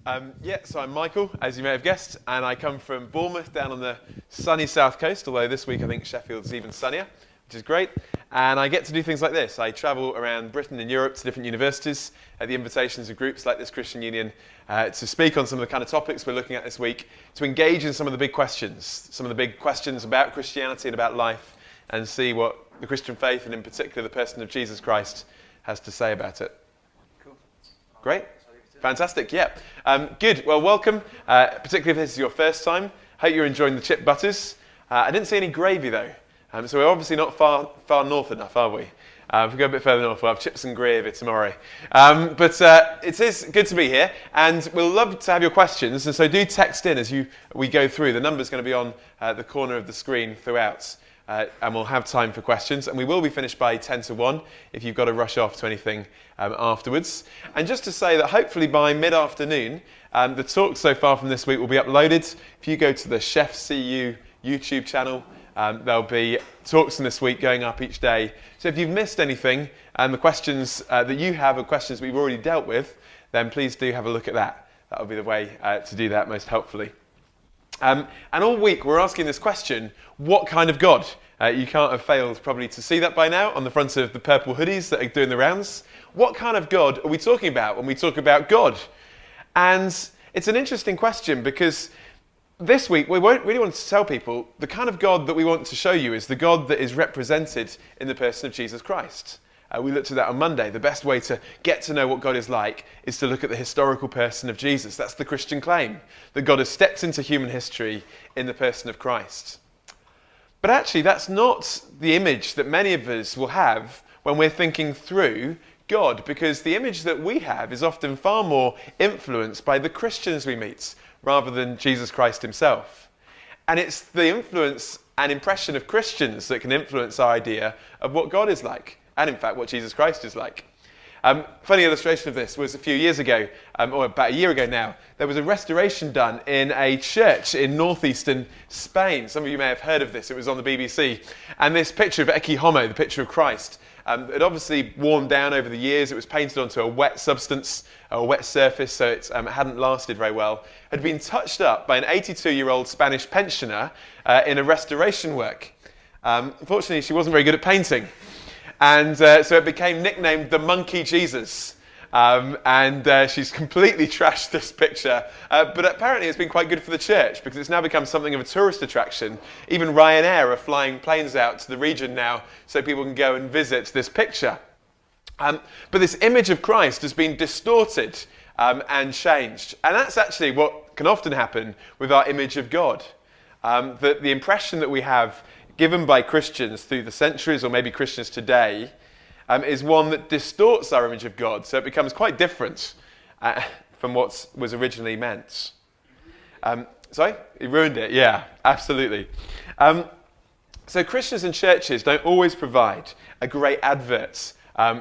So I'm Michael, as you may have guessed, and I come from Bournemouth down on the sunny south coast, although this week I think Sheffield's even sunnier, which is great. And I get to do things like this. I travel around Britain and Europe to different universities at the invitations of groups like this Christian Union to speak on some of the kind of topics we're looking at this week, to engage in some of the big questions about Christianity and about life, and see what the Christian faith, and in particular the person of Jesus Christ, has to say about it. Cool. Great. Fantastic, yeah. Good, well, welcome, particularly if this is your first time. Hope you're enjoying the chip butters. I didn't see any gravy, though. So we're obviously not far north enough, are we? If we go a bit further north, we'll have chips and gravy tomorrow. But it is good to be here, and we'll love to have your questions. And so do text in as we go through. The number's going to be on the corner of the screen throughout. And we'll have time for questions, and we will be finished by 10 to 1 if you've got to rush off to anything afterwards. And just to say that hopefully by mid-afternoon, the talks so far from this week will be uploaded. If you go to the Chef CU YouTube channel, there'll be talks from this week going up each day. So if you've missed anything, and the questions that you have are questions we've already dealt with, then please do have a look at that. That'll be the way to do that most helpfully. And all week we're asking this question, what kind of God? You can't have failed probably to see that by now on the front of the purple hoodies that are doing the rounds. What kind of God are we talking about when we talk about God? And it's an interesting question because this week we won't really want to tell people the kind of God that we want to show you is the God that is represented in the person of Jesus Christ. We looked at that on Monday. The best way to get to know what God is like is to look at the historical person of Jesus. That's the Christian claim, that God has stepped into human history in the person of Christ. But actually, that's not the image that many of us will have when we're thinking through God, because the image that we have is often far more influenced by the Christians we meet rather than Jesus Christ himself. And it's the influence and impression of Christians that can influence our idea of what God is like. And in fact, what Jesus Christ is like. Funny illustration of this was a few years ago, or about a year ago now, there was a restoration done in a church in northeastern Spain. Some of you may have heard of this. It was on the BBC. And this picture of Ecce Homo, the picture of Christ, had obviously worn down over the years. It was painted onto a wet substance, a wet surface, so it hadn't lasted very well. It had been touched up by an 82-year-old Spanish pensioner in a restoration work. Unfortunately, she wasn't very good at painting. And so it became nicknamed the Monkey Jesus. She's completely trashed this picture. But apparently it's been quite good for the church because it's now become something of a tourist attraction. Even Ryanair are flying planes out to the region now so people can go and visit this picture. But this image of Christ has been distorted and changed. And that's actually what can often happen with our image of God. That the impression that we have given by Christians through the centuries, or maybe Christians today, is one that distorts our image of God. So it becomes quite different from what was originally meant. Sorry? You ruined it? Yeah, absolutely. So Christians and churches don't always provide a great advert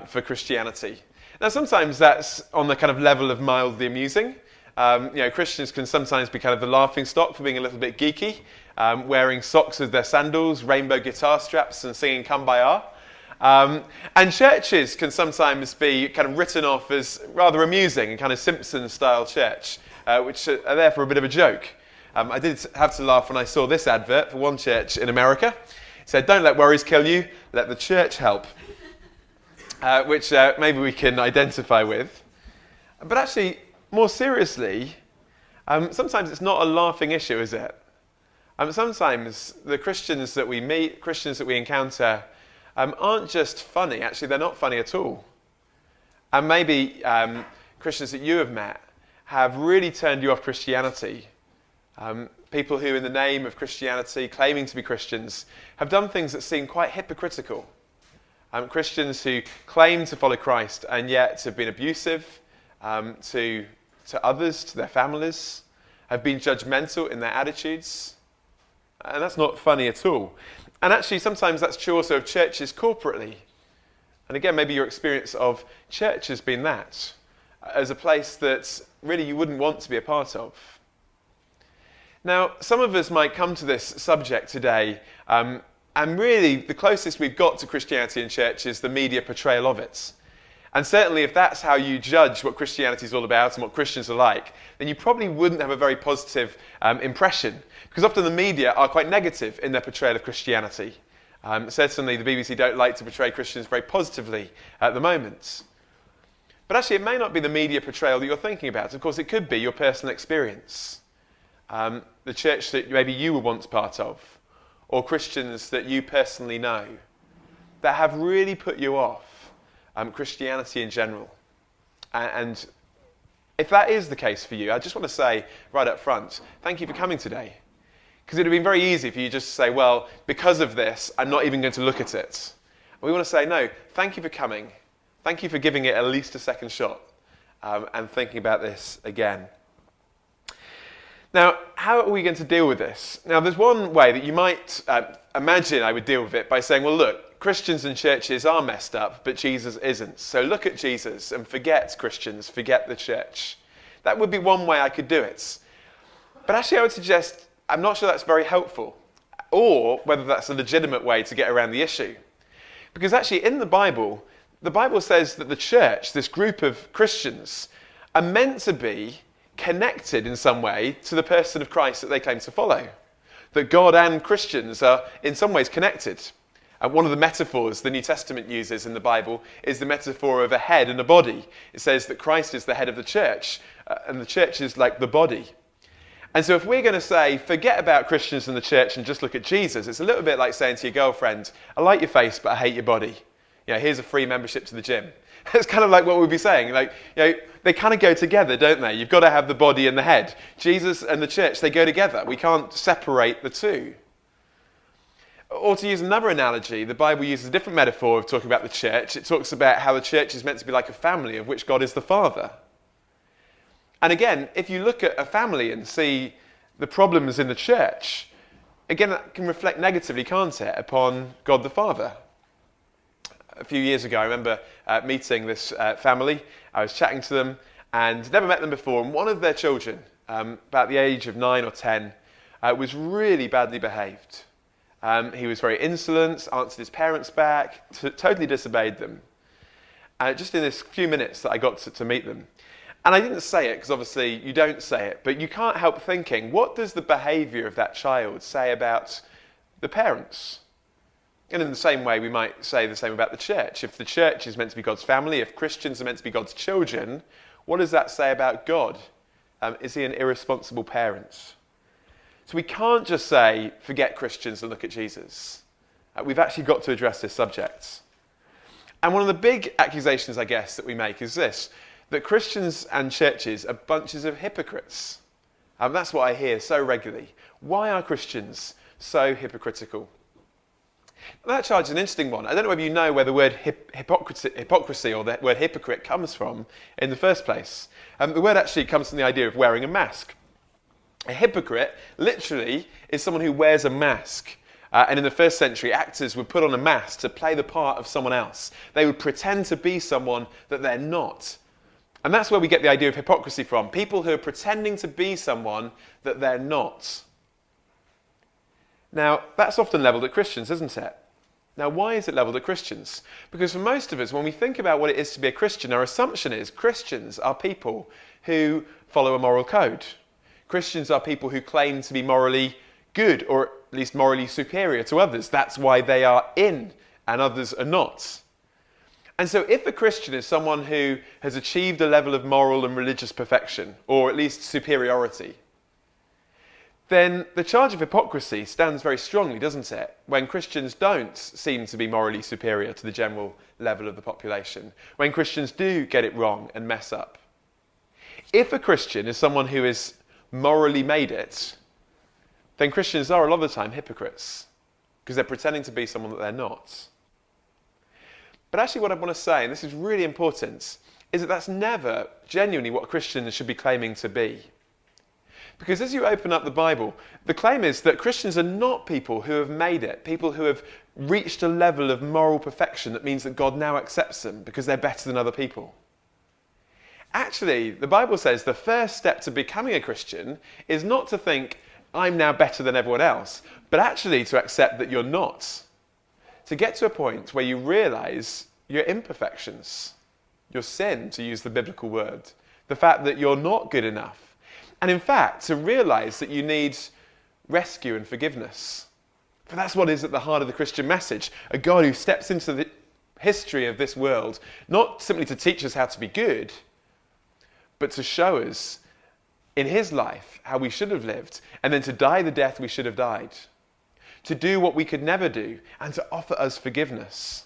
for Christianity. Now, sometimes that's on the kind of level of mildly amusing. Christians can sometimes be kind of the laughing stock for being a little bit geeky, wearing socks with their sandals, rainbow guitar straps, and singing "Come By Our." And churches can sometimes be kind of written off as rather amusing and kind of Simpsons-style church, which are there for a bit of a joke. I did have to laugh when I saw this advert for one church in America. It said, "Don't let worries kill you, let the church help," which maybe we can identify with. But actually, more seriously, sometimes it's not a laughing issue, is it? Sometimes the Christians that we meet, Christians that we encounter, aren't just funny. Actually, they're not funny at all. And maybe Christians that you have met have really turned you off Christianity. People who, in the name of Christianity, claiming to be Christians, have done things that seem quite hypocritical. Christians who claim to follow Christ and yet have been abusive to others, to their families, have been judgmental in their attitudes. And that's not funny at all. And actually, sometimes that's true also of churches corporately. And again, maybe your experience of church has been that, as a place that really you wouldn't want to be a part of. Now, some of us might come to this subject today, and really the closest we've got to Christianity in church is the media portrayal of it. And certainly if that's how you judge what Christianity is all about and what Christians are like, then you probably wouldn't have a very positive impression. Because often the media are quite negative in their portrayal of Christianity. Certainly the BBC don't like to portray Christians very positively at the moment. But actually it may not be the media portrayal that you're thinking about. Of course it could be your personal experience. The church that maybe you were once part of, or Christians that you personally know, that have really put you off Christianity in general. And if that is the case for you, I just want to say right up front, thank you for coming today. Because it would have been very easy for you just to say, well, because of this, I'm not even going to look at it. And we want to say, no, thank you for coming. Thank you for giving it at least a second shot and thinking about this again. Now, how are we going to deal with this? Now, there's one way that you might imagine I would deal with it by saying, well, look, Christians and churches are messed up, but Jesus isn't. So look at Jesus and forget Christians, forget the church. That would be one way I could do it. But actually, I would suggest, I'm not sure that's very helpful, or whether that's a legitimate way to get around the issue. Because actually, in the Bible says that the church, this group of Christians, are meant to be connected in some way to the person of Christ that they claim to follow. That God and Christians are in some ways connected. And one of the metaphors the New Testament uses in the Bible is the metaphor of a head and a body. It says that Christ is the head of the church, and the church is like the body. And so if we're going to say, forget about Christians and the church and just look at Jesus, it's a little bit like saying to your girlfriend, I like your face, but I hate your body. Here's a free membership to the gym. It's kind of like what we'd be saying. They kind of go together, don't they? You've got to have the body and the head. Jesus and the church, they go together. We can't separate the two. Or to use another analogy, the Bible uses a different metaphor of talking about the church. It talks about how the church is meant to be like a family of which God is the father. And again, if you look at a family and see the problems in the church, again, that can reflect negatively, can't it, upon God the Father. A few years ago, I remember meeting this family. I was chatting to them and never met them before. And one of their children, about the age of 9 or 10, was really badly behaved. He was very insolent, answered his parents back, totally disobeyed them. Just in this few minutes that I got to meet them. And I didn't say it, because obviously you don't say it, but you can't help thinking, what does the behaviour of that child say about the parents? And in the same way, we might say the same about the church. If the church is meant to be God's family, if Christians are meant to be God's children, what does that say about God? Is he an irresponsible parent? So we can't just say, forget Christians and look at Jesus. We've actually got to address this subject. And one of the big accusations, I guess, that we make is this, that Christians and churches are bunches of hypocrites. That's what I hear so regularly. Why are Christians so hypocritical? That charge is an interesting one. I don't know whether you know where the word hypocrisy or the word hypocrite comes from in the first place. The word actually comes from the idea of wearing a mask. A hypocrite literally is someone who wears a mask. And in the first century, actors would put on a mask to play the part of someone else. They would pretend to be someone that they're not. And that's where we get the idea of hypocrisy from. People who are pretending to be someone that they're not. Now, that's often levelled at Christians, isn't it? Now, why is it levelled at Christians? Because for most of us, when we think about what it is to be a Christian, our assumption is Christians are people who follow a moral code. Christians are people who claim to be morally good, or at least morally superior to others. That's why they are in, and others are not. And so if a Christian is someone who has achieved a level of moral and religious perfection, or at least superiority, then the charge of hypocrisy stands very strongly, doesn't it? When Christians don't seem to be morally superior to the general level of the population. When Christians do get it wrong and mess up. If a Christian is someone who is morally made it, then Christians are a lot of the time hypocrites. Because they're pretending to be someone that they're not. But actually what I want to say, and this is really important, is that that's never genuinely what Christians should be claiming to be. Because as you open up the Bible, the claim is that Christians are not people who have made it, people who have reached a level of moral perfection that means that God now accepts them because they're better than other people. Actually, the Bible says the first step to becoming a Christian is not to think, I'm now better than everyone else, but actually to accept that you're not. To get to a point where you realise your imperfections, your sin, to use the biblical word, the fact that you're not good enough. And in fact, to realise that you need rescue and forgiveness. For that's what is at the heart of the Christian message, a God who steps into the history of this world, not simply to teach us how to be good, but to show us in his life how we should have lived, and then to die the death we should have died, to do what we could never do, and to offer us forgiveness.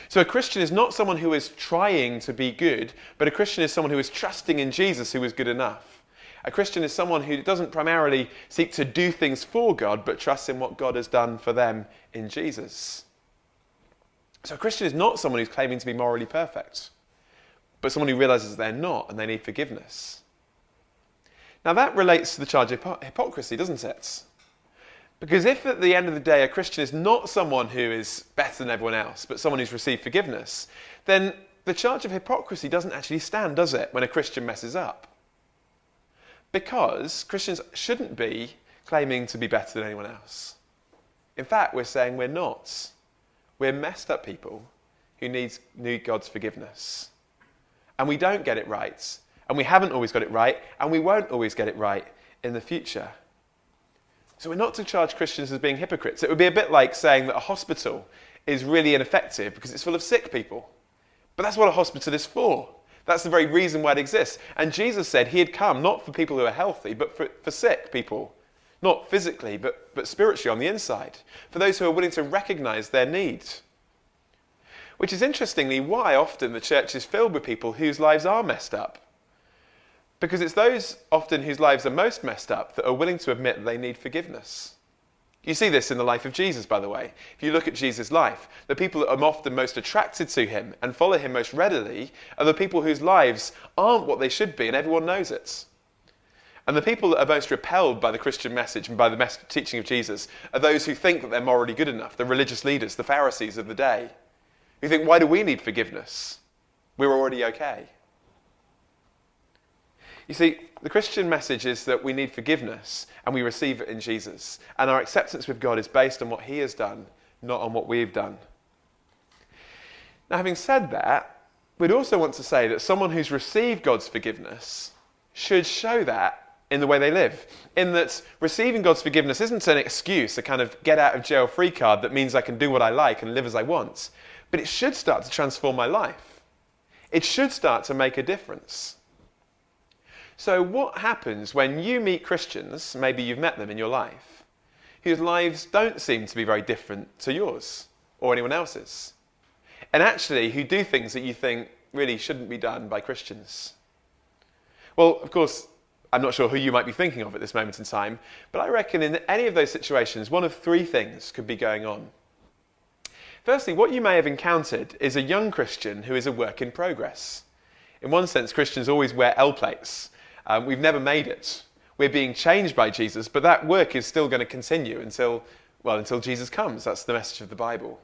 So a Christian is not someone who is trying to be good, but a Christian is someone who is trusting in Jesus who is good enough. A Christian is someone who doesn't primarily seek to do things for God, but trusts in what God has done for them in Jesus. So a Christian is not someone who's claiming to be morally perfect, but someone who realises they're not and they need forgiveness. Now that relates to the charge of hypocrisy, doesn't it? Because if at the end of the day a Christian is not someone who is better than everyone else, but someone who's received forgiveness, then the charge of hypocrisy doesn't actually stand, does it, when a Christian messes up? Because Christians shouldn't be claiming to be better than anyone else. In fact, we're saying we're not. We're messed up people who need God's forgiveness. And we don't get it right. And we haven't always got it right. And we won't always get it right in the future. So we're not to charge Christians as being hypocrites. It would be a bit like saying that a hospital is really ineffective because it's full of sick people. But that's what a hospital is for. That's the very reason why it exists. And Jesus said he had come not for people who are healthy, but for sick people. Not physically, but spiritually on the inside. For those who are willing to recognise their need. Which is interestingly why often the church is filled with people whose lives are messed up. Because it's those often whose lives are most messed up that are willing to admit that they need forgiveness. You see this in the life of Jesus, by the way. If you look at Jesus' life, the people that are often most attracted to him and follow him most readily are the people whose lives aren't what they should be, and everyone knows it. And the people that are most repelled by the Christian message and by the teaching of Jesus are those who think that they're morally good enough, the religious leaders, the Pharisees of the day, who think, why do we need forgiveness? We're already okay. You see, the Christian message is that we need forgiveness and we receive it in Jesus. And our acceptance with God is based on what he has done, not on what we've done. Now, having said that, we'd also want to say that someone who's received God's forgiveness should show that in the way they live. In that receiving God's forgiveness isn't an excuse, a kind of get out of jail free card that means I can do what I like and live as I want. But it should start to transform my life. It should start to make a difference. So what happens when you meet Christians, maybe you've met them in your life, whose lives don't seem to be very different to yours or anyone else's, and actually who do things that you think really shouldn't be done by Christians? Well, of course, I'm not sure who you might be thinking of at this moment in time, but I reckon in any of those situations, one of three things could be going on. Firstly, what you may have encountered is a young Christian who is a work in progress. In one sense, Christians always wear L plates. We've never made it. We're being changed by Jesus, but that work is still going to continue until Jesus comes. That's the message of the Bible.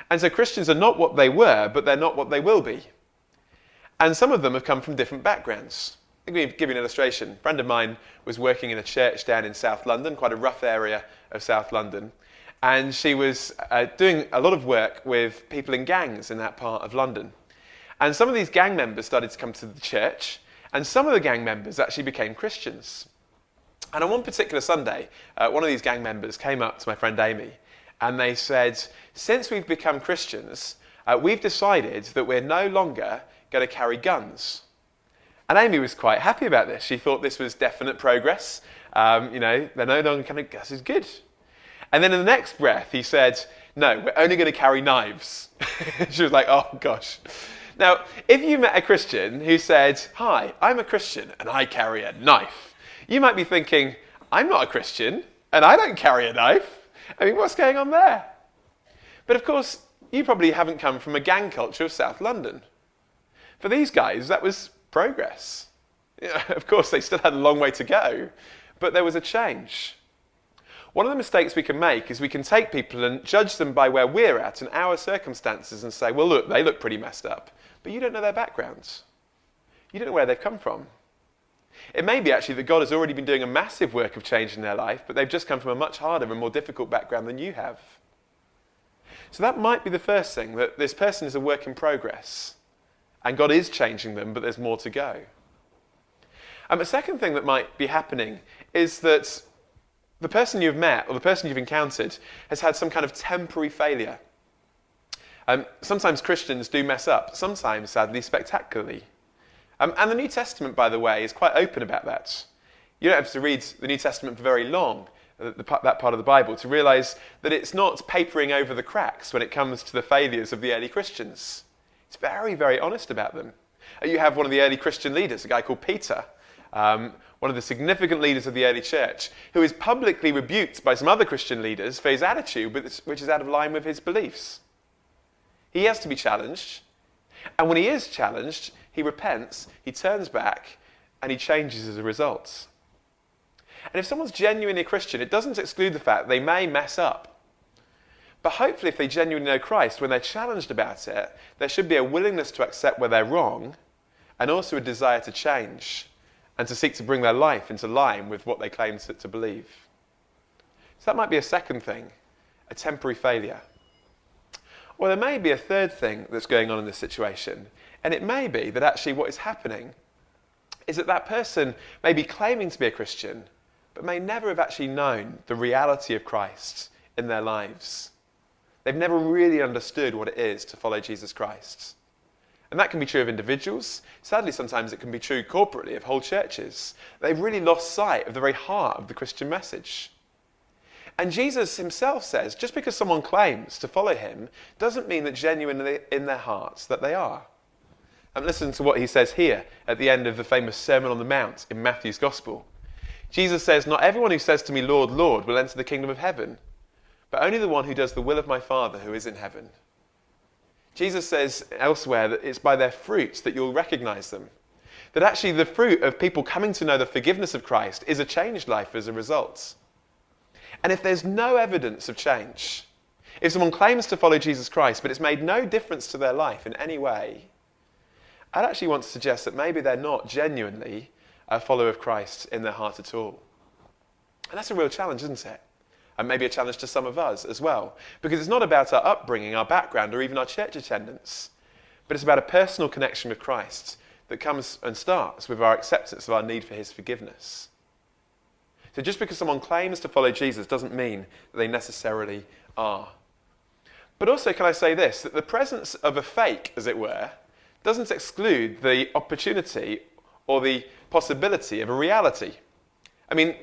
And so Christians are not what they were, but they're not what they will be. And some of them have come from different backgrounds. Let me give you an illustration. A friend of mine was working in a church down in South London, quite a rough area of South London. And she was doing a lot of work with people in gangs in that part of London. And some of these gang members started to come to the church, and some of the gang members actually became Christians. And on one particular Sunday, one of these gang members came up to my friend Amy, and they said, since we've become Christians, we've decided that we're no longer going to carry guns. And Amy was quite happy about this. She thought this was definite progress. They're no longer carrying guns. This is good. And then in the next breath, he said, no, we're only going to carry knives. She was like, oh gosh. Now, if you met a Christian who said, hi, I'm a Christian and I carry a knife, you might be thinking, I'm not a Christian and I don't carry a knife. I mean, what's going on there? But of course, you probably haven't come from a gang culture of South London. For these guys, that was progress. Of course, they still had a long way to go, but there was a change. One of the mistakes we can make is we can take people and judge them by where we're at and our circumstances and say, well, look, they look pretty messed up. But you don't know their backgrounds. You don't know where they've come from. It may be actually that God has already been doing a massive work of change in their life, but they've just come from a much harder and more difficult background than you have. So that might be the first thing, that this person is a work in progress. And God is changing them, but there's more to go. A second thing that might be happening is that the person you've met or the person you've encountered has had some kind of temporary failure. Sometimes Christians do mess up, sometimes, sadly, spectacularly. And the New Testament, by the way, is quite open about that. You don't have to read the New Testament for very long, that part of the Bible, to realise that it's not papering over the cracks when it comes to the failures of the early Christians. It's very, very honest about them. You have one of the early Christian leaders, a guy called Peter, one of the significant leaders of the early church, who is publicly rebuked by some other Christian leaders for his attitude, which is out of line with his beliefs. He has to be challenged, and when he is challenged, he repents, he turns back, and he changes as a result. And if someone's genuinely a Christian, it doesn't exclude the fact they may mess up. But hopefully, if they genuinely know Christ, when they're challenged about it, there should be a willingness to accept where they're wrong, and also a desire to change, and to seek to bring their life into line with what they claim to believe. So that might be a second thing, a temporary failure. Or there may be a third thing that's going on in this situation, and it may be that actually what is happening is that person may be claiming to be a Christian, but may never have actually known the reality of Christ in their lives. They've never really understood what it is to follow Jesus Christ. And that can be true of individuals. Sadly, sometimes it can be true corporately of whole churches. They've really lost sight of the very heart of the Christian message. And Jesus himself says, just because someone claims to follow him doesn't mean that genuinely in their hearts that they are. And listen to what he says here at the end of the famous Sermon on the Mount in Matthew's Gospel. Jesus says, "Not everyone who says to me, 'Lord, Lord,' will enter the kingdom of heaven, but only the one who does the will of my Father who is in heaven." Jesus says elsewhere that it's by their fruits that you'll recognize them. That actually the fruit of people coming to know the forgiveness of Christ is a changed life as a result. And if there's no evidence of change, if someone claims to follow Jesus Christ, but it's made no difference to their life in any way, I'd actually want to suggest that maybe they're not genuinely a follower of Christ in their heart at all. And that's a real challenge, isn't it? And maybe a challenge to some of us as well. Because it's not about our upbringing, our background, or even our church attendance, but it's about a personal connection with Christ that comes and starts with our acceptance of our need for his forgiveness. So just because someone claims to follow Jesus doesn't mean that they necessarily are. But also, can I say this, that the presence of a fake, as it were, doesn't exclude the opportunity or the possibility of a reality. I mean,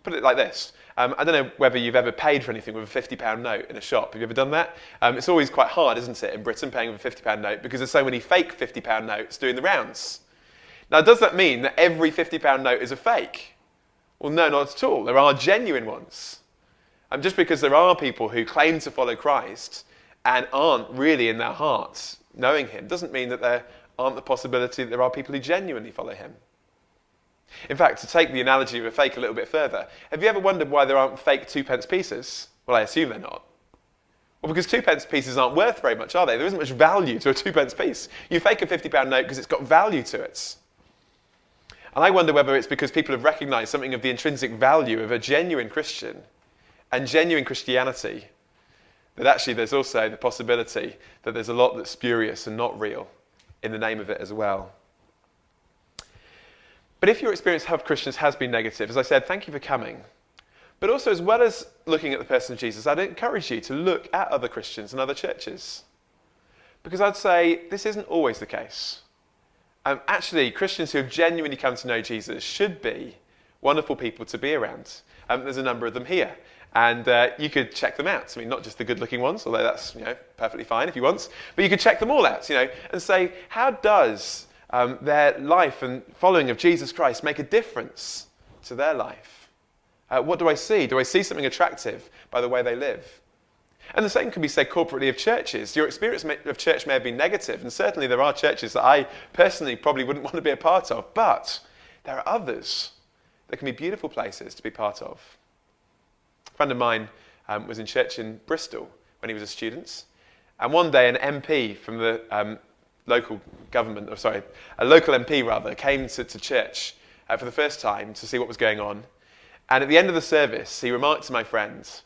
put it like this. I don't know whether you've ever paid for anything with a £50 note in a shop. Have you ever done that? It's always quite hard, isn't it, in Britain, paying with a £50 note, because there's so many fake £50 notes doing the rounds. Now, does that mean that every £50 note is a fake? Well, no, not at all. There are genuine ones. Just because there are people who claim to follow Christ and aren't really in their hearts knowing him, doesn't mean that there aren't the possibility that there are people who genuinely follow him. In fact, to take the analogy of a fake a little bit further, have you ever wondered why there aren't fake 2p pieces? Well, I assume they're not. Well, because 2p pieces aren't worth very much, are they? There isn't much value to a 2p piece. You fake a £50 note because it's got value to it. And I wonder whether it's because people have recognised something of the intrinsic value of a genuine Christian and genuine Christianity, that actually there's also the possibility that there's a lot that's spurious and not real in the name of it as well. But if your experience of Christians has been negative, as I said, thank you for coming. But also, as well as looking at the person of Jesus, I'd encourage you to look at other Christians and other churches. Because I'd say this isn't always the case. Actually, Christians who have genuinely come to know Jesus should be wonderful people to be around. There's a number of them here. And you could check them out. I mean, not just the good-looking ones, although that's perfectly fine if you want. But you could check them all out, and say, how does their life and following of Jesus Christ make a difference to their life? What do I see? Do I see something attractive by the way they live? And the same can be said corporately of churches. Your experience of church may have been negative, and certainly there are churches that I personally probably wouldn't want to be a part of, but there are others that can be beautiful places to be part of. A friend of mine was in church in Bristol when he was a student, and one day an MP from the local government, a local MP rather, came to church for the first time to see what was going on. And at the end of the service, he remarked to my friends,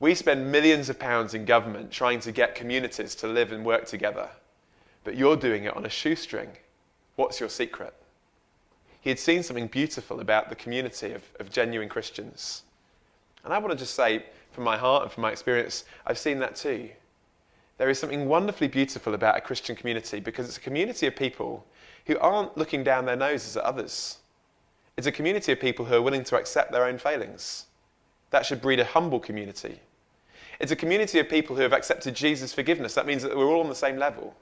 "We spend millions of pounds in government trying to get communities to live and work together. but you're doing it on a shoestring. What's your secret? He had seen something beautiful about the community of genuine Christians. And I want to just say, from my heart and from my experience, I've seen that too. There is something wonderfully beautiful about a Christian community because it's a community of people who aren't looking down their noses at others. It's a community of people who are willing to accept their own failings. That should breed a humble community. It's a community of people who have accepted Jesus' forgiveness. That means that we're all on the same level.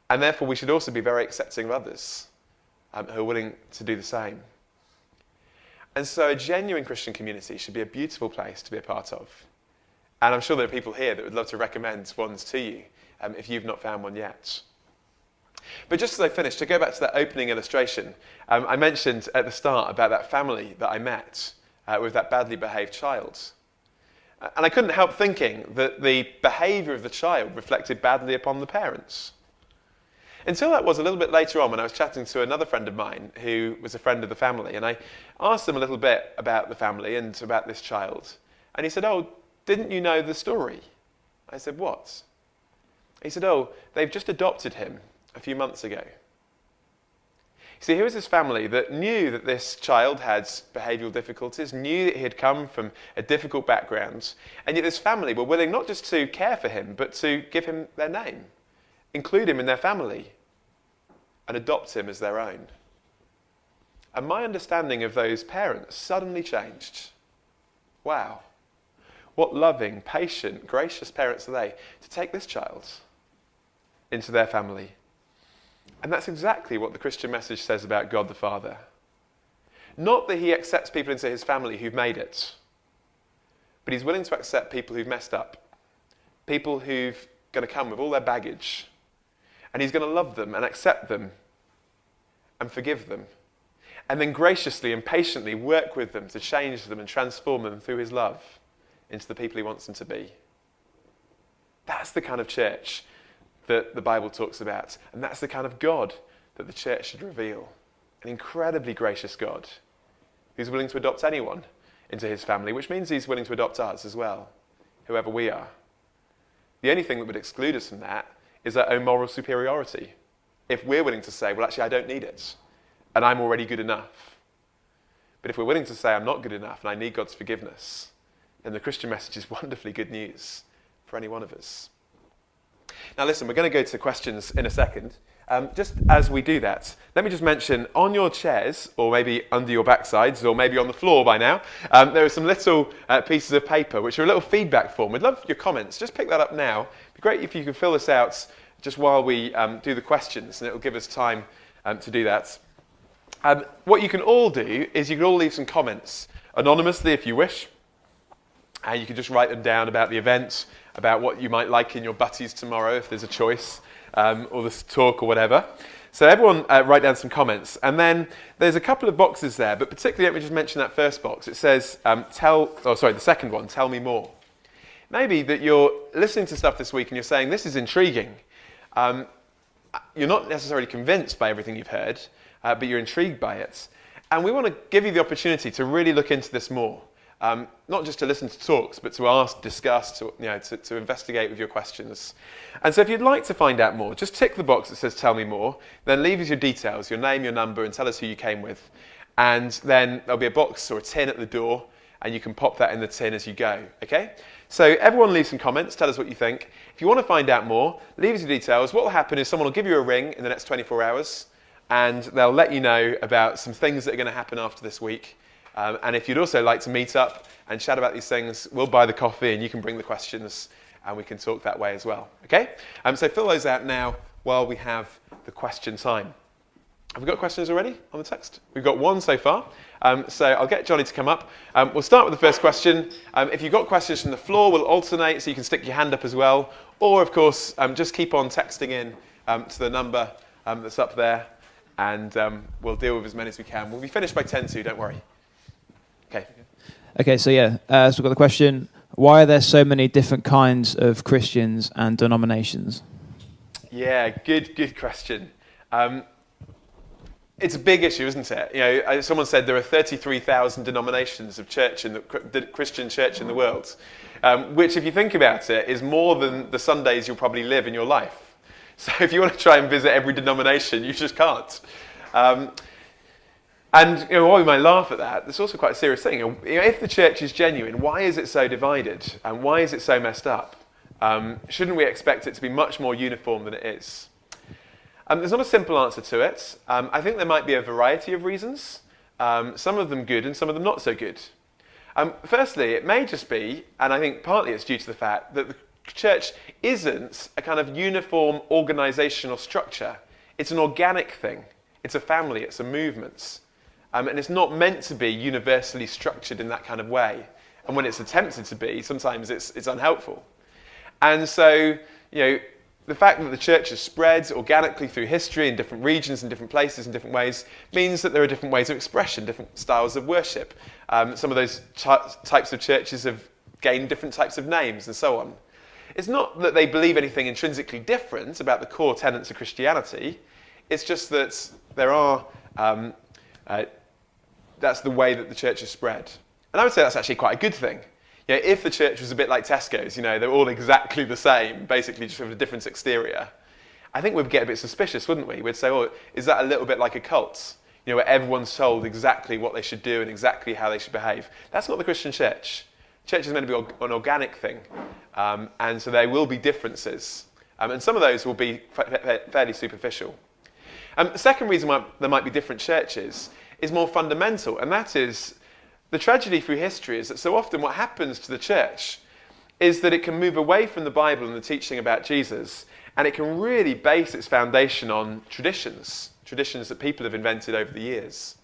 And therefore we should also be very accepting of others who are willing to do the same. And so a genuine Christian community should be a beautiful place to be a part of. And I'm sure there are people here that would love to recommend ones to you if you've not found one yet. But just as I finish, to go back to that opening illustration, I mentioned at the start about that family that I met with that badly behaved child. And I couldn't help thinking that the behaviour of the child reflected badly upon the parents. Until that was a little bit later on when I was chatting to another friend of mine who was a friend of the family, and I asked him a little bit about the family and about this child. And he said, "Oh, didn't you know the story?" I said, "What?" He said, "Oh, they've just adopted him a few months ago." See, here was this family that knew that this child had behavioural difficulties, knew that he had come from a difficult background, and yet this family were willing not just to care for him, but to give him their name, include him in their family, and adopt him as their own. And my understanding of those parents suddenly changed. Wow. What loving, patient, gracious parents are they to take this child into their family. And that's exactly what the Christian message says about God the Father. Not that he accepts people into his family who've made it, but he's willing to accept people who've messed up, people who've going to come with all their baggage, and he's going to love them and accept them and forgive them, and then graciously and patiently work with them to change them and transform them through his love into the people he wants them to be. That's the kind of church that the Bible talks about, and that's the kind of God that the church should reveal. An incredibly gracious God who's willing to adopt anyone into his family, which means he's willing to adopt us as well, whoever we are. The only thing that would exclude us from that is our own moral superiority. If we're willing to say, well, actually, I don't need it, and I'm already good enough. But if we're willing to say, I'm not good enough, and I need God's forgiveness, then the Christian message is wonderfully good news for any one of us. Now listen, we're going to go to questions in a second. Just as we do that, let me just mention on your chairs, or maybe under your backsides, or maybe on the floor by now, there are some little pieces of paper which are a little feedback form. We'd love your comments. Just pick that up now. It'd be great if you could fill this out just while we do the questions, and it will give us time to do that. What you can all do is you can all leave some comments anonymously if you wish, and you can just write them down about the event, about what you might like in your butties tomorrow if there's a choice, or this talk or whatever. So everyone write down some comments. And then there's a couple of boxes there, but particularly let me just mention that first box. It says, the second one, tell me more. Maybe that you're listening to stuff this week and you're saying, this is intriguing. You're not necessarily convinced by everything you've heard, but you're intrigued by it. And we want to give you the opportunity to really look into this more. Not just to listen to talks, but to ask, discuss, to investigate with your questions. And so if you'd like to find out more, just tick the box that says tell me more, then leave us your details, your name, your number, and tell us who you came with. And then there'll be a box or a tin at the door, and you can pop that in the tin as you go, okay? So everyone leave some comments, tell us what you think. If you want to find out more, leave us your details. What will happen is someone will give you a ring in the next 24 hours, and they'll let you know about some things that are going to happen after this week. And if you'd also like to meet up and chat about these things, we'll buy the coffee and you can bring the questions and we can talk that way as well, okay? So fill those out now while we have the question time. Have we got questions already on the text? We've got one so far. So I'll get Johnny to come up. We'll start with the first question. If you've got questions from the floor, we'll alternate so you can stick your hand up as well. Or, of course, just keep on texting in to the number that's up there and we'll deal with as many as we can. We'll be finished by 10 to, don't worry. Okay, so we've got the question, why are there so many different kinds of Christians and denominations? Yeah, good question. It's a big issue, isn't it? Someone said there are 33,000 denominations of the Christian church in the world, which, if you think about it, is more than the Sundays you'll probably live in your life. So if you want to try and visit every denomination, you just can't. And while we might laugh at that, it's also quite a serious thing. If the church is genuine, why is it so divided? And why is it so messed up? Shouldn't we expect it to be much more uniform than it is? There's not a simple answer to it. I think there might be a variety of reasons, some of them good and some of them not so good. Firstly, it may just be, and I think partly it's due to the fact that the church isn't a kind of uniform organisational structure. It's an organic thing. It's a family. It's a movement. And it's not meant to be universally structured in that kind of way. And when it's attempted to be, sometimes it's unhelpful. And so, the fact that the church has spread organically through history in different regions and different places in different ways means that there are different ways of expression, different styles of worship. Some of those types of churches have gained different types of names and so on. It's not that they believe anything intrinsically different about the core tenets of Christianity. It's just that there are... that's the way that the church is spread. And I would say that's actually quite a good thing. If the church was a bit like Tesco's, they're all exactly the same, basically just with a different exterior, I think we'd get a bit suspicious, wouldn't we? We'd say, is that a little bit like a cult? Where everyone's told exactly what they should do and exactly how they should behave. That's not the Christian church. Church is meant to be an organic thing, and so there will be differences. And some of those will be fairly superficial. The second reason why there might be different churches is more fundamental, and that is the tragedy through history is that so often what happens to the church is that it can move away from the Bible and the teaching about Jesus, and it can really base its foundation on traditions that people have invented over the years.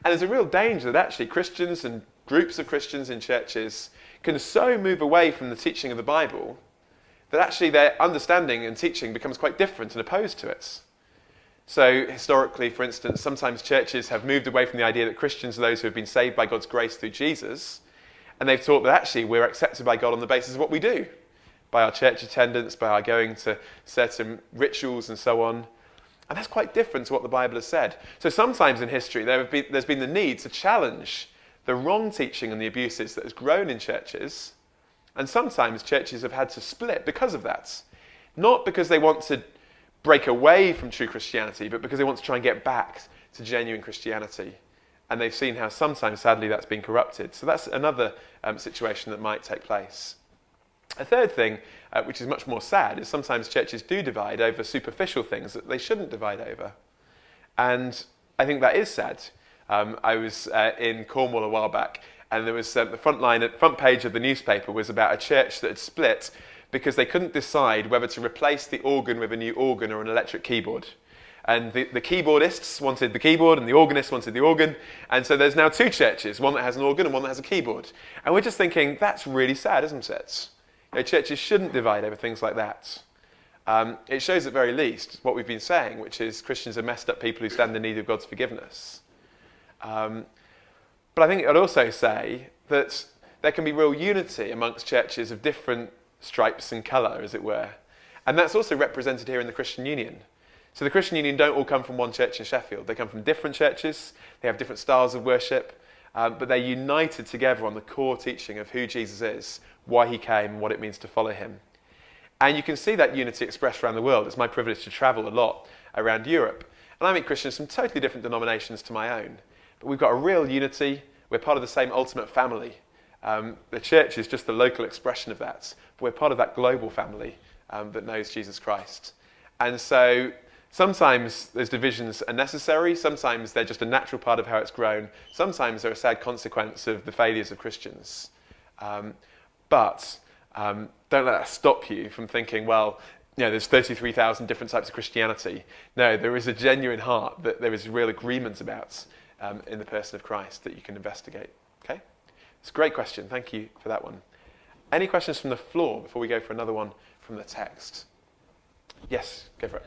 And there's a real danger that actually Christians and groups of Christians in churches can so move away from the teaching of the Bible that actually their understanding and teaching becomes quite different and opposed to it. So historically, for instance, sometimes churches have moved away from the idea that Christians are those who have been saved by God's grace through Jesus, and they've taught that actually we're accepted by God on the basis of what we do, by our church attendance, by our going to certain rituals and so on. And that's quite different to what the Bible has said. So sometimes in history there's been the need to challenge the wrong teaching and the abuses that has grown in churches, and sometimes churches have had to split because of that. Not because they want to break away from true Christianity, but because they want to try and get back to genuine Christianity. And they've seen how sometimes, sadly, that's been corrupted. So that's another situation that might take place. A third thing, which is much more sad, is sometimes churches do divide over superficial things that they shouldn't divide over. And I think that is sad. I was in Cornwall a while back, and there was the front page of the newspaper was about a church that had split because they couldn't decide whether to replace the organ with a new organ or an electric keyboard. And the keyboardists wanted the keyboard and the organists wanted the organ. And so there's now two churches, one that has an organ and one that has a keyboard. And we're just thinking, that's really sad, isn't it? Churches shouldn't divide over things like that. It shows at very least what we've been saying, which is Christians are messed up people who stand in need of God's forgiveness. But I think I'd also say that there can be real unity amongst churches of different stripes and colour, as it were. And that's also represented here in the Christian Union. So the Christian Union don't all come from one church in Sheffield. They come from different churches, they have different styles of worship, but they're united together on the core teaching of who Jesus is, why he came, and what it means to follow him. And you can see that unity expressed around the world. It's my privilege to travel a lot around Europe. And I meet Christians from totally different denominations to my own. But we've got a real unity. We're part of the same ultimate family. The church is just the local expression of that. But we're part of that global family that knows Jesus Christ. And so sometimes those divisions are necessary. Sometimes they're just a natural part of how it's grown. Sometimes they're a sad consequence of the failures of Christians. But don't let that stop you from thinking, well, there's 33,000 different types of Christianity. No, there is a genuine heart that there is real agreement about in the person of Christ that you can investigate. Okay? It's a great question. Thank you for that one. Any questions from the floor before we go for another one from the text? Yes, go for it.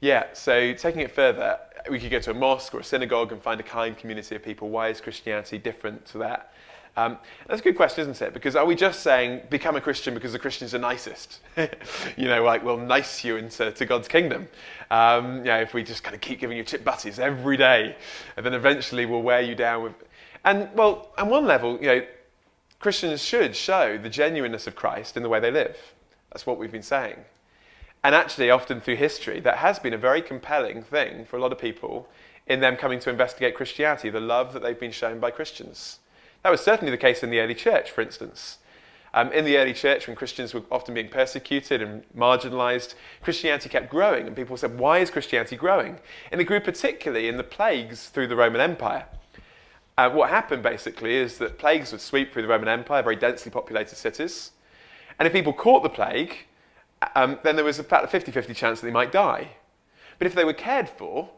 Yeah, so taking it further, we could go to a mosque or a synagogue and find a kind community of people. Why is Christianity different to that? That's a good question, isn't it? Because are we just saying, become a Christian because the Christians are nicest? We'll nice you into God's kingdom. If we just kind of keep giving you chip butties every day, and then eventually we'll wear you down with... And, well, on one level, Christians should show the genuineness of Christ in the way they live. That's what we've been saying. And actually, often through history, that has been a very compelling thing for a lot of people in them coming to investigate Christianity, the love that they've been shown by Christians. That was certainly the case in the early church, for instance. In the early church, when Christians were often being persecuted and marginalised, Christianity kept growing, and people said, why is Christianity growing? And it grew particularly in the plagues through the Roman Empire. What happened, basically, is that plagues would sweep through the Roman Empire, very densely populated cities, and if people caught the plague, then there was about a 50-50 chance that they might die. But if they were cared for,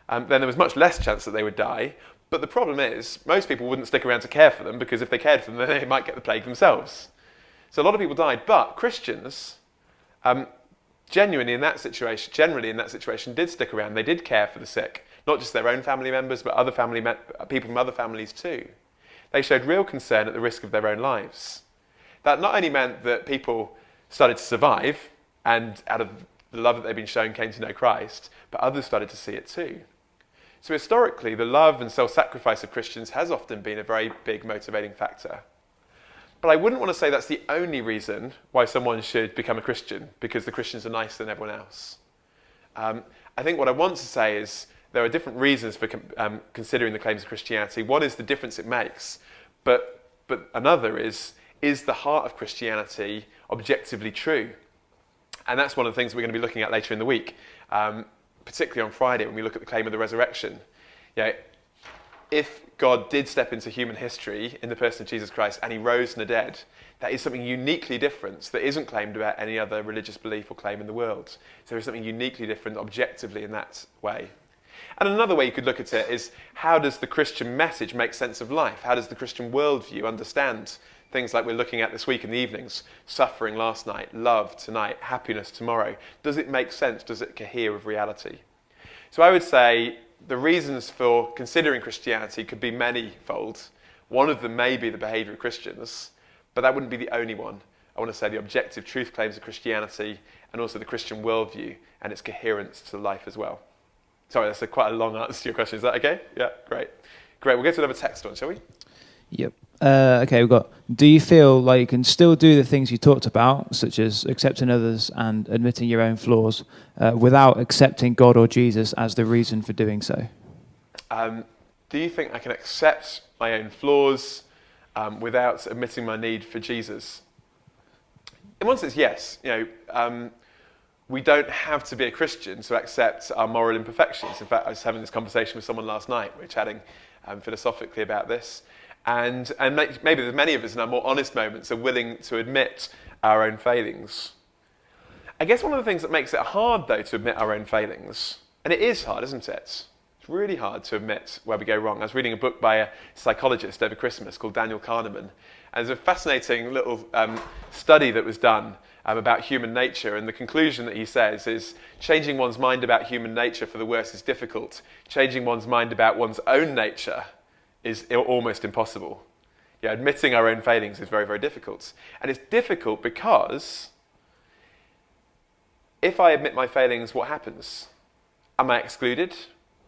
then there was much less chance that they would die. But the problem is, most people wouldn't stick around to care for them, because if they cared for them, then they might get the plague themselves. So a lot of people died, but Christians, generally in that situation, did stick around. They did care for the sick, not just their own family members, but other people from other families too. They showed real concern at the risk of their own lives. That not only meant that people started to survive, and out of the love that they've been shown came to know Christ, but others started to see it too. So historically, the love and self-sacrifice of Christians has often been a very big motivating factor. But I wouldn't want to say that's the only reason why someone should become a Christian, because the Christians are nicer than everyone else. I think what I want to say is there are different reasons for considering the claims of Christianity. One is the difference it makes, but another is the heart of Christianity objectively true? And that's one of the things we're going to be looking at later in the week, particularly on Friday when we look at the claim of the resurrection. If God did step into human history in the person of Jesus Christ and he rose from the dead, that is something uniquely different that isn't claimed about any other religious belief or claim in the world. So there is something uniquely different objectively in that way. And another way you could look at it is, how does the Christian message make sense of life? How does the Christian worldview understand things like we're looking at this week in the evenings? Suffering last night, love tonight, happiness tomorrow. Does it make sense? Does it cohere with reality? So I would say the reasons for considering Christianity could be many-fold. One of them may be the behaviour of Christians, but that wouldn't be the only one. I want to say the objective truth claims of Christianity and also the Christian worldview and its coherence to life as well. Sorry, that's quite a long answer to your question. Is that okay? Yeah, great. We'll get to another text one, shall we? Yep. Okay, we've got, do you feel like you can still do the things you talked about, such as accepting others and admitting your own flaws, without accepting God or Jesus as the reason for doing so? Do you think I can accept my own flaws without admitting my need for Jesus? In one sense, yes. We don't have to be a Christian to accept our moral imperfections. In fact, I was having this conversation with someone last night. We were chatting philosophically about this. And maybe there's many of us in our more honest moments are willing to admit our own failings. I guess one of the things that makes it hard, though, to admit our own failings, and it is hard, isn't it? It's really hard to admit where we go wrong. I was reading a book by a psychologist over Christmas called Daniel Kahneman, and there's a fascinating little study that was done about human nature, and the conclusion that he says is changing one's mind about human nature for the worse is difficult. Changing one's mind about one's own nature is almost impossible. Admitting our own failings is very, very difficult. And it's difficult because if I admit my failings, what happens? Am I excluded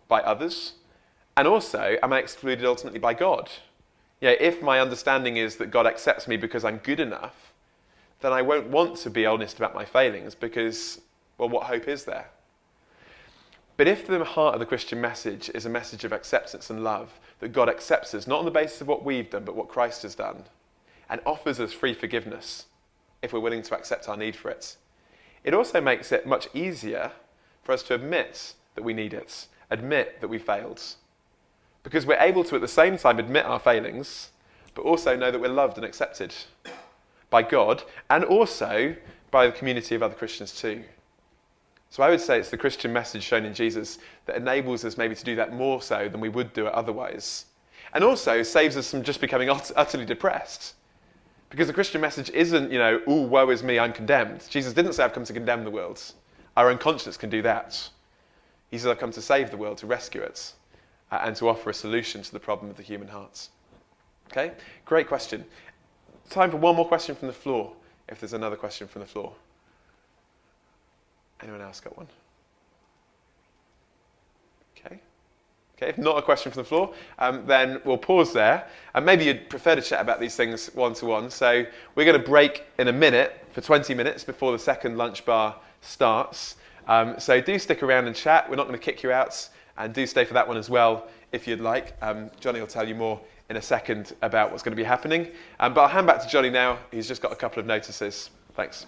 by others? And also, am I excluded ultimately by God? If my understanding is that God accepts me because I'm good enough, then I won't want to be honest about my failings because, well, what hope is there? But if the heart of the Christian message is a message of acceptance and love, that God accepts us, not on the basis of what we've done, but what Christ has done, and offers us free forgiveness if we're willing to accept our need for it, it also makes it much easier for us to admit that we need it, admit that we failed. Because we're able to at the same time admit our failings, but also know that we're loved and accepted by God, and also by the community of other Christians too. So I would say it's the Christian message shown in Jesus that enables us maybe to do that more so than we would do it otherwise. And also saves us from just becoming utterly depressed. Because the Christian message isn't, ooh, woe is me, I'm condemned. Jesus didn't say I've come to condemn the world. Our own conscience can do that. He said I've come to save the world, to rescue it, and to offer a solution to the problem of the human heart. Okay, great question. Time for one more question from the floor, if there's another question from the floor. Anyone else got one? Okay, if not a question from the floor, then we'll pause there. And maybe you'd prefer to chat about these things one-to-one. So we're going to break in a minute for 20 minutes before the second lunch bar starts. So do stick around and chat. We're not going to kick you out, and do stay for that one as well if you'd like. Johnny will tell you more in a second about what's going to be happening. But I'll hand back to Johnny now. He's just got a couple of notices. Thanks.